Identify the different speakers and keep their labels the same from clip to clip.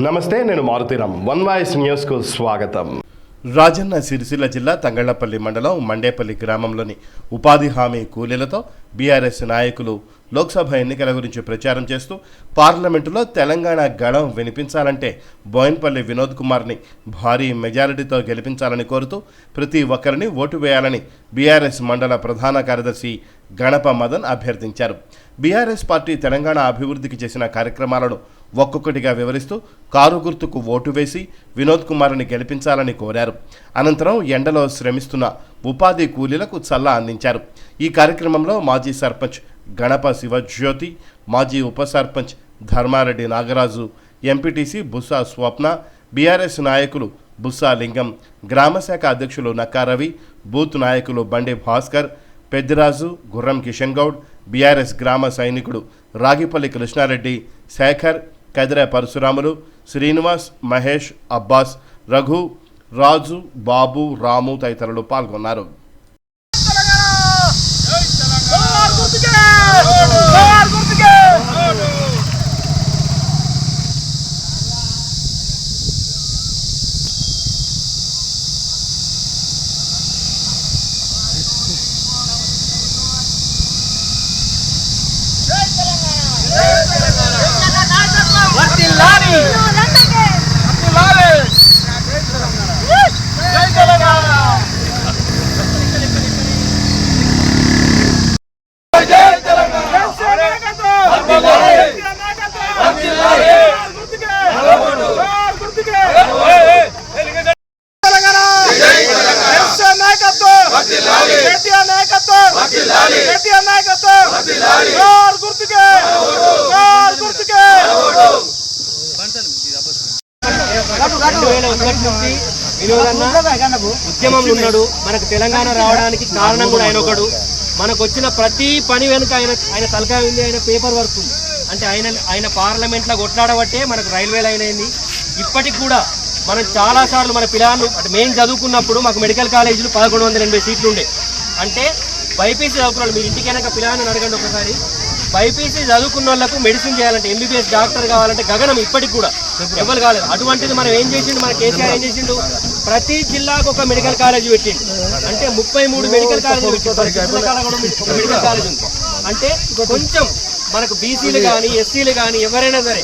Speaker 1: నమస్తే, నేను Maruthi Ram. One voice న్యూస్కు స్వాగతం.
Speaker 2: రాజన్న సిరిసిల్ల జిల్లా తంగళ్లపల్లి మండలం మండేపల్లి గ్రామంలోని ఉపాధి హామీ కూలీలతో బీఆర్ఎస్ నాయకులు లోక్సభ ఎన్నికల గురించి ప్రచారం చేస్తూ పార్లమెంటులో తెలంగాణ గళం వినిపించాలంటే బోయిన్పల్లి వినోద్ కుమార్ని భారీ మెజారిటీతో గెలిపించాలని కోరుతూ ప్రతి ఒక్కరిని ఓటు వేయాలని బీఆర్ఎస్ మండల ప్రధాన కార్యదర్శి గణప మదన్ అభ్యర్థించారు. బీఆర్ఎస్ పార్టీ తెలంగాణ అభివృద్ధికి చేసిన కార్యక్రమాలను ఒక్కొక్కటిగా వివరిస్తూ కారు గుర్తుకు ఓటు వేసి వినోద్ కుమార్ని గెలిపించాలని కోరారు. అనంతరం ఎండలో శ్రమిస్తున్న ఉపాధి కూలీలకు చల్లా అందించారు. ఈ కార్యక్రమంలో మాజీ సర్పంచ్ గణప శివజ్యోతి, మాజీ ఉప సర్పంచ్ ధర్మారెడ్డి నాగరాజు, ఎంపీటీసీ బుస్సా స్వప్న, బీఆర్ఎస్ నాయకులు బుస్సా లింగం, గ్రామశాఖ అధ్యక్షులు నక్కారవి, బూత్ నాయకులు బండి భాస్కర్, పెద్దిరాజు, గుర్రం కిషన్ గౌడ్, బీఆర్ఎస్ గ్రామ సైనికుడు రాగిపల్లి కృష్ణారెడ్డి, శేఖర్, కదిర పరశురాములు, శ్రీనివాస్, మహేష్, అబ్బాస్, రఘు, రాజు, బాబు, రాము తదితరులు పాల్గొన్నారు.
Speaker 3: ఉద్యమంలో ఉన్నాడు. మనకు తెలంగాణ రావడానికి కారణం కూడా ఆయన ఒకడు. మనకు వచ్చిన ప్రతి పని వెనుక ఆయన తలకాయ ఉంది, ఆయన పేపర్ వర్క్ ఉంది. అంటే ఆయన పార్లమెంట్లో కొట్లాడబట్టే మనకు రైల్వే లైన్ అయింది. ఇప్పటికి కూడా మనం చాలాసార్లు మన పిల్లలు అంటే మేము చదువుకున్నప్పుడు మాకు మెడికల్ కాలేజీలు 1180 సీట్లు ఉండే. అంటే బైపీసీ చదువుకున్న మీరు ఇంటికి వెనక పిల్లలను అడగండి ఒకసారి. బైపీసీ చదువుకున్న వాళ్ళకు మెడిసిన్ చేయాలంటే ఎంబీబీఎస్ డాక్టర్ కావాలంటే గగనం ఇప్పటికి కూడా ఎవరు కాలేదు. అటువంటిది మనం ఏం చేసిండు, మన కేసీఆర్ ఏం చేసిండు, ప్రతి జిల్లాకు ఒక మెడికల్ కాలేజ్ పెట్టిండు. అంటే 33 మెడికల్ కాలేజ్ మెడికల్ కాలేజ్ ఉంది. అంటే కొంచెం మనకు బీసీలు కానీ ఎస్సీలు కానీ ఎవరైనా సరే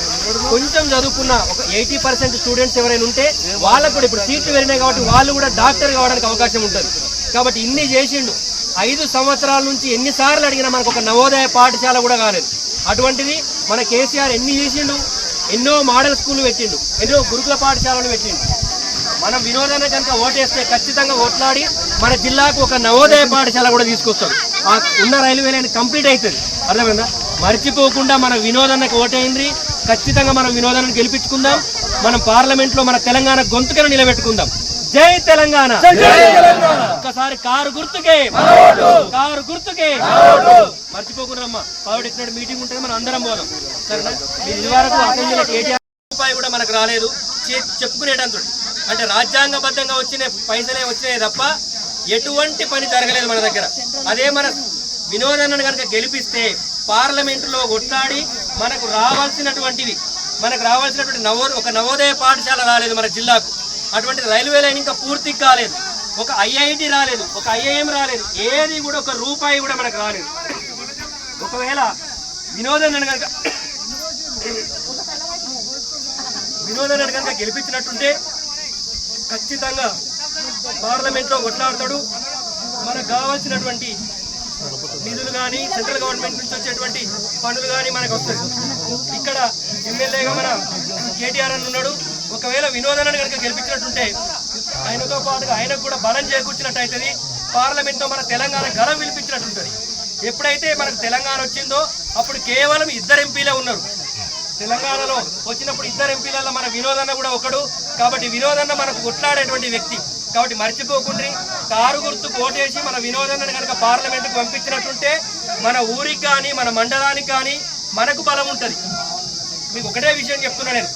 Speaker 3: కొంచెం చదువుకున్న ఒక 80% స్టూడెంట్స్ ఎవరైనా ఉంటే వాళ్ళకు కూడా ఇప్పుడు సీట్లు పెరిగినాయి కాబట్టి వాళ్ళు కూడా డాక్టర్ కావడానికి అవకాశం ఉంటుంది. కాబట్టి ఇన్ని చేసిండు. 5 సంవత్సరాల నుంచి ఎన్నిసార్లు అడిగినా మనకు ఒక నవోదయ పాఠశాల కూడా కాలేదు. అటువంటిది మన కేసీఆర్ ఎన్ని చేసిండు, ఎన్నో మోడల్ స్కూళ్ళు పెట్టిండు, ఎన్నో గురుకుల పాఠశాలను పెట్టిండు. మనం వినోదాన్ని కనుక ఓటేస్తే ఖచ్చితంగా ఓట్లాడి మన జిల్లాకు ఒక నవోదయ పాఠశాల కూడా తీసుకొస్తాడు. ఆ ఉన్న రైల్వే లైన్ కంప్లీట్ అవుతుంది. అర్థమైందా? మర్చిపోకుండా మన వినోదానికి ఓటైంది. ఖచ్చితంగా మనం వినోదాన్ని గెలిపించుకుందాం. మనం పార్లమెంట్లో మన తెలంగాణ గొంతుకను నిలబెట్టుకుందాం. జై తెలంగాణ. ఒక్కసారి కారు గుర్తుకే, కారు గుర్తుకే. మర్చిపోకుండా అమ్మా, పావుడిచ్చినట్టు మీటింగ్ ఉంటుంది, మనం అందరం పోదాం. సరేనా? మీరు ఇదివరకు అసెంబ్లీలో కేటీఆర్ రూపాయి కూడా మనకు రాలేదు చెప్పుకునేటంత. అంటే రాజ్యాంగబద్ధంగా వచ్చిన పైసలే వచ్చినాయి తప్ప ఎటువంటి పని జరగలేదు మన దగ్గర. అదే మన వినోదాన్ని కనుక గెలిపిస్తే పార్లమెంటులో కొట్లాడి మనకు రావాల్సినటువంటి ఒక నవోదయ పాఠశాల రాలేదు మన జిల్లాకు. అటువంటి రైల్వే లైన్ ఇంకా పూర్తి కాలేదు. ఒక ఐఐటి రాలేదు, ఒక ఐఐఎం రాలేదు, ఏది కూడా ఒక రూపాయి కూడా మనకు రాలేదు. ఒకవేళ వినోదాన్ని కనుక గెలిపించినట్టుంటే ఖచ్చితంగా పార్లమెంట్లో కొట్లాడతాడు. మనకు కావాల్సినటువంటి నిధులు కానీ సెంట్రల్ గవర్నమెంట్ నుంచి వచ్చేటువంటి పనులు కానీ మనకు వస్తాయి. ఇక్కడ ఎమ్మెల్యేగా మన కేటీఆర్ అని ఉన్నాడు. ఒకవేళ వినోదాన్ని కనుక గెలిపించినట్టుంటే ఆయనతో పాటుగా ఆయనకు కూడా బలం చేకూర్చినట్టు అవుతుంది. పార్లమెంట్లో మన తెలంగాణ గళం వినిపించినట్టుంటుంది. ఎప్పుడైతే మనకు తెలంగాణ వచ్చిందో అప్పుడు కేవలం 2 ఎంపీలే ఉన్నారు. తెలంగాణలో వచ్చినప్పుడు 2 ఎంపీలలో మన వినోదన్న కూడా ఒకడు. కాబట్టి వినోదన్న మనకు కొట్లాడేటువంటి వ్యక్తి. కాబట్టి మర్చిపోకుండా కారు గుర్తుకు ఓటేసి మన వినోదన్నని కనుక పార్లమెంటుకు పంపించినట్టుంటే మన ఊరికి కానీ మన మండలానికి కానీ మనకు బలం ఉంటుంది. మీకు ఒకటే విషయం చెప్తున్నా నేను,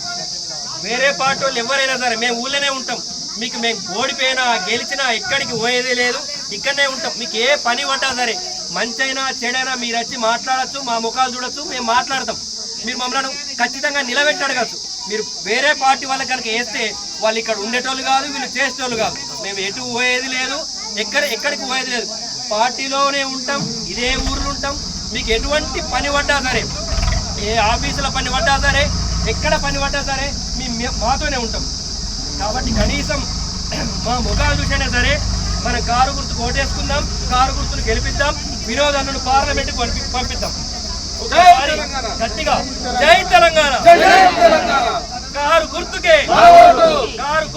Speaker 3: వేరే పార్టీ వాళ్ళు ఎవరైనా సరే మేము ఊళ్ళోనే ఉంటాం. మీకు మేము ఓడిపోయినా గెలిచినా ఎక్కడికి పోయేదే లేదు, ఇక్కడనే ఉంటాం. మీకు ఏ పని పడ్డా సరే మంచైనా చెడైనా మీరు వచ్చి మాట్లాడచ్చు, మా ముఖాలు చూడొచ్చు, మేము మాట్లాడతాం. మీరు మమ్మల్ని ఖచ్చితంగా నిలబెట్టి అడగచ్చు. మీరు వేరే పార్టీ వాళ్ళకి కనుక వేస్తే వాళ్ళు ఇక్కడ ఉండేటోళ్ళు కాదు, వీళ్ళు చేసేటోళ్ళు కాదు. మేము ఎటు పోయేది లేదు, ఎక్కడికి పోయేది లేదు. పార్టీలోనే ఉంటాం, ఇదే ఊర్లో ఉంటాం. మీకు ఎటువంటి పని పడ్డా సరే, ఏ ఆఫీసులో పని పడ్డా సరే, ఎక్కడ పని పడ్డా సరే మాతోనే ఉంటాం. కాబట్టి కనీసం మా ముఖాలు చూసినా సరే మనం కారు గుర్తుకు ఓటేసుకుందాం, కారు గుర్తును గెలిపిద్దాం, వినోద్ అన్నను పార్లమెంట్కి పంపిద్దాం. గట్టిగా జై తెలంగాణ, కారు గుర్తుకే, కారు